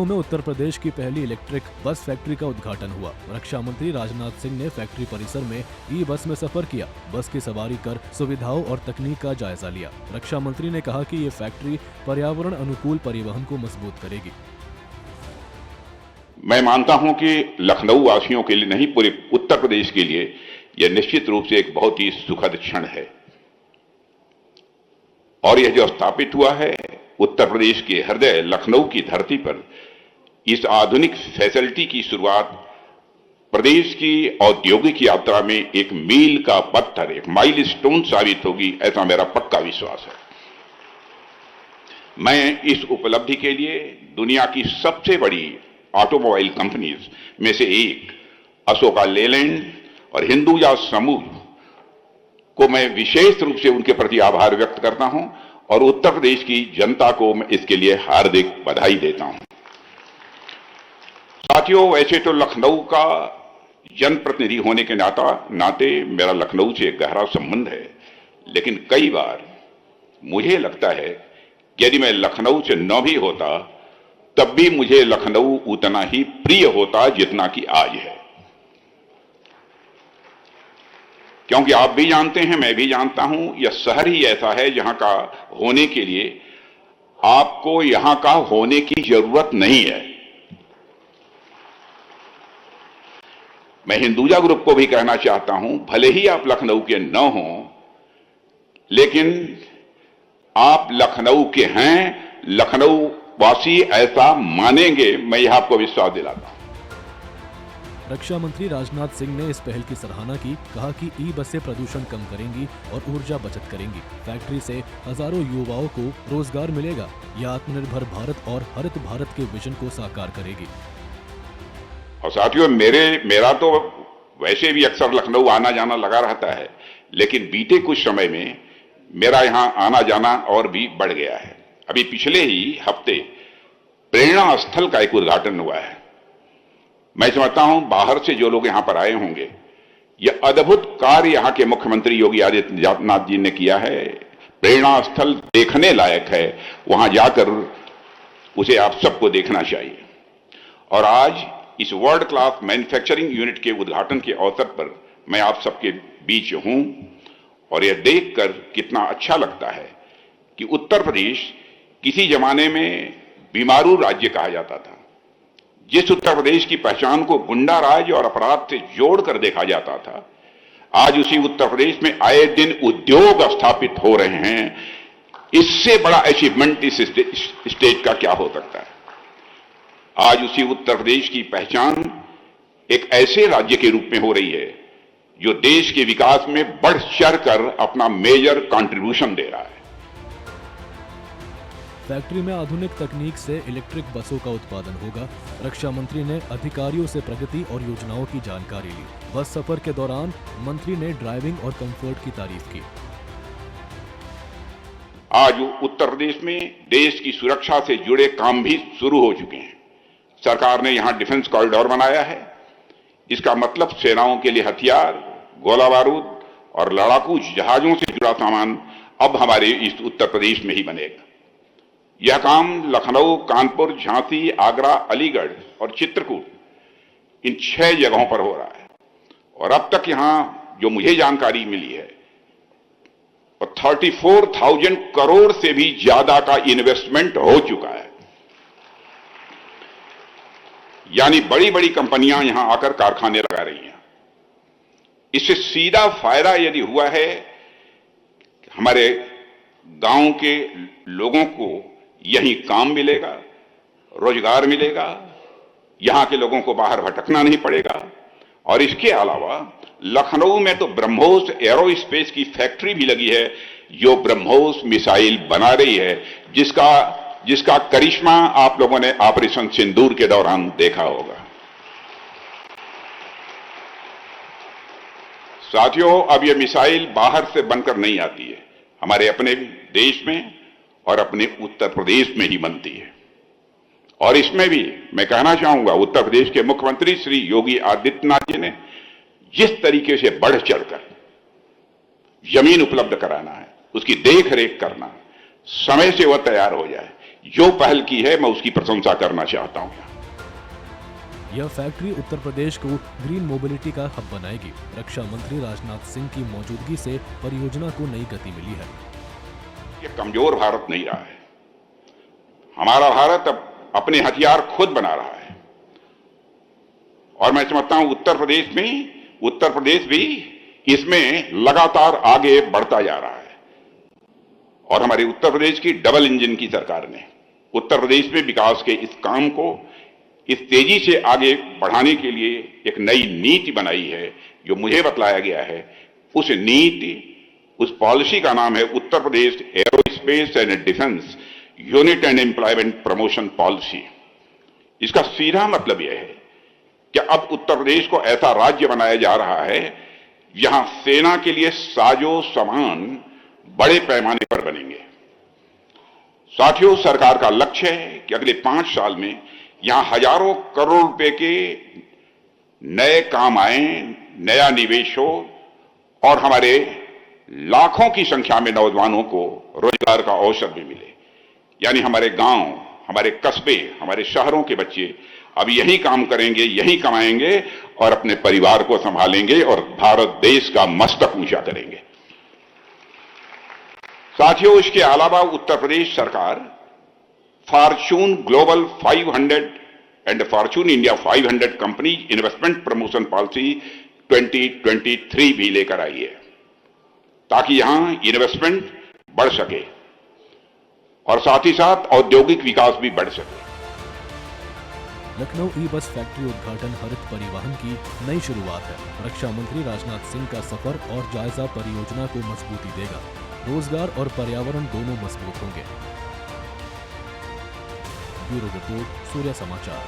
लखनऊ में उत्तर प्रदेश की पहली इलेक्ट्रिक बस फैक्ट्री का उद्घाटन हुआ। रक्षा मंत्री राजनाथ सिंह ने फैक्ट्री परिसर में ई बस में सफर किया, बस की सवारी कर सुविधाओं और तकनीक का जायजा लिया। रक्षा मंत्री ने कहा कि ये फैक्ट्री पर्यावरण अनुकूल परिवहन को मजबूत करेगी। मैं मानता हूं कि लखनऊ वासियों के लिए नहीं, पूरे उत्तर प्रदेश के लिए यह निश्चित रूप से एक बहुत ही सुखद क्षण है। और यह जो स्थापित हुआ है उत्तर प्रदेश के हृदय लखनऊ की धरती पर, इस आधुनिक फैसिलिटी की शुरुआत प्रदेश की औद्योगिक यात्रा में एक मील का पत्थर, एक माइलस्टोन साबित होगी, ऐसा मेरा पक्का विश्वास है। मैं इस उपलब्धि के लिए दुनिया की सबसे बड़ी ऑटोमोबाइल कंपनीज में से एक अशोका लेलैंड और हिंदुजा समूह को मैं विशेष रूप से उनके प्रति आभार व्यक्त करता हूं और उत्तर प्रदेश की जनता को मैं इसके लिए हार्दिक बधाई देता हूं। साथियों, वैसे तो लखनऊ का जनप्रतिनिधि होने के नाते मेरा लखनऊ से गहरा संबंध है, लेकिन कई बार मुझे लगता है कि यदि मैं लखनऊ से न भी होता तब भी मुझे लखनऊ उतना ही प्रिय होता जितना कि आज है। क्योंकि आप भी जानते हैं, मैं भी जानता हूं, यह शहर ही ऐसा है जहां का होने के लिए आपको यहां का होने की जरूरत नहीं है। मैं हिंदुजा ग्रुप को भी कहना चाहता हूं, भले ही आप लखनऊ के न हों, लेकिन आप लखनऊ के हैं, लखनऊ वासी ऐसा मानेंगे, मैं यह आपको विश्वास दिलाता हूं। रक्षा मंत्री राजनाथ सिंह ने इस पहल की सराहना की, कहा कि ई बसें प्रदूषण कम करेंगी और ऊर्जा बचत करेंगी। फैक्ट्री से हजारों युवाओं को रोजगार मिलेगा। यह आत्मनिर्भर भारत और हरित भारत के विजन को साकार करेगी। और साथियों, मेरा तो वैसे भी अक्सर लखनऊ आना जाना लगा रहता है, लेकिन बीते कुछ समय में मेरा यहां आना जाना और भी बढ़ गया है। अभी पिछले ही हफ्ते प्रेरणा स्थल का एक उद्घाटन हुआ है। मैं समझता हूं बाहर से जो लोग यहां पर आए होंगे, यह अद्भुत कार्य यहां के मुख्यमंत्री योगी आदित्यनाथ जी ने किया है। प्रेरणा स्थल देखने लायक है, वहां जाकर उसे आप सबको देखना चाहिए। और आज इस वर्ल्ड क्लास मैन्युफैक्चरिंग यूनिट के उद्घाटन के अवसर पर मैं आप सबके बीच हूं और यह देखकर कितना अच्छा लगता है कि उत्तर प्रदेश किसी जमाने में बीमारू राज्य कहा जाता था। जिस उत्तर प्रदेश की पहचान को गुंडा राज और अपराध से जोड़कर देखा जाता था, आज उसी उत्तर प्रदेश में आए दिन उद्योग स्थापित हो रहे हैं। इससे बड़ा अचीवमेंट इस स्टेट का क्या हो सकता है। आज उसी उत्तर प्रदेश की पहचान एक ऐसे राज्य के रूप में हो रही है जो देश के विकास में बढ़ चढ़कर अपना मेजर कंट्रीब्यूशन दे रहा है। फैक्ट्री में आधुनिक तकनीक से इलेक्ट्रिक बसों का उत्पादन होगा। रक्षा मंत्री ने अधिकारियों से प्रगति और योजनाओं की जानकारी ली। बस सफर के दौरान मंत्री ने ड्राइविंग और कंफर्ट की तारीफ की। आज उत्तर प्रदेश में देश की सुरक्षा से जुड़े काम भी शुरू हो चुके हैं। सरकार ने यहां डिफेंस कॉरिडोर बनाया है। इसका मतलब सेनाओं के लिए हथियार, गोला बारूद और लड़ाकू जहाजों से जुड़ा सामान अब हमारे इस उत्तर प्रदेश में ही बनेगा। यह काम लखनऊ, कानपुर, झांसी, आगरा, अलीगढ़ और चित्रकूट, इन 6 जगहों पर हो रहा है। और अब तक यहां जो मुझे जानकारी मिली है, 34,000 करोड़ से भी ज्यादा का इन्वेस्टमेंट हो चुका है। यानी बड़ी बड़ी कंपनियां यहां आकर कारखाने लगा रही हैं। इससे सीधा फायदा यदि हुआ है, हमारे गांव के लोगों को यहीं काम मिलेगा, रोजगार मिलेगा, यहां के लोगों को बाहर भटकना नहीं पड़ेगा। और इसके अलावा लखनऊ में तो ब्रह्मोस एरोस्पेस की फैक्ट्री भी लगी है, जो ब्रह्मोस मिसाइल बना रही है, जिसका करिश्मा आप लोगों ने ऑपरेशन सिंदूर के दौरान देखा होगा। साथियों, अब यह मिसाइल बाहर से बनकर नहीं आती है, हमारे अपने देश में और अपने उत्तर प्रदेश में ही बनती है। और इसमें भी मैं कहना चाहूंगा, उत्तर प्रदेश के मुख्यमंत्री श्री योगी आदित्यनाथ जी ने जिस तरीके से बढ़ चढ़कर जमीन उपलब्ध कराना है, उसकी देख रेख करना, समय से वह तैयार हो जाए, जो पहल की है मैं उसकी प्रशंसा करना चाहता हूं। यह फैक्ट्री उत्तर प्रदेश को ग्रीन मोबिलिटी का हब बनाएगी। रक्षा मंत्री राजनाथ सिंह की मौजूदगी से परियोजना को नई गति मिली है। ये कमजोर भारत नहीं रहा है, हमारा भारत अब अपने हथियार खुद बना रहा है और मैं समझता हूं उत्तर प्रदेश भी इसमें लगातार आगे बढ़ता जा रहा है। और हमारे उत्तर प्रदेश की डबल इंजन की सरकार ने उत्तर प्रदेश में विकास के इस काम को इस तेजी से आगे बढ़ाने के लिए एक नई नीति बनाई है, जो मुझे बतलाया गया है। उस नीति, उस पॉलिसी का नाम है Uttar Pradesh aerospace and defence unit and employment promotion policy. इसका सीधा मतलब यह है कि अब उत्तर प्रदेश को ऐसा राज्य बनाया जा रहा है जहां सेना के लिए साजो सामान बड़े पैमाने पर बनेंगे। साथियों, सरकार का लक्ष्य है कि अगले 5 साल में यहां हजारों करोड़ रुपए के नए काम आए, नया निवेश हो और हमारे लाखों की संख्या में नौजवानों को रोजगार का अवसर भी मिले। यानी हमारे गांव, हमारे कस्बे, हमारे शहरों के बच्चे अब यही काम करेंगे, यही कमाएंगे और अपने परिवार को संभालेंगे और भारत देश का मस्तक ऊंचा करेंगे। साथियों, इसके अलावा उत्तर प्रदेश सरकार Fortune global 500 and Fortune India 500 company investment promotion policy 2023 भी लेकर आई है, ताकि यहां इन्वेस्टमेंट बढ़ सके और साथ ही साथ औद्योगिक विकास भी बढ़ सके। लखनऊ ई बस फैक्ट्री उद्घाटन हरित परिवहन की नई शुरुआत है। रक्षा मंत्री राजनाथ सिंह का सफर और जायजा परियोजना को मजबूती देगा। रोजगार और पर्यावरण दोनों मजबूत होंगे। ब्यूरो रिपोर्ट, सूर्य समाचार।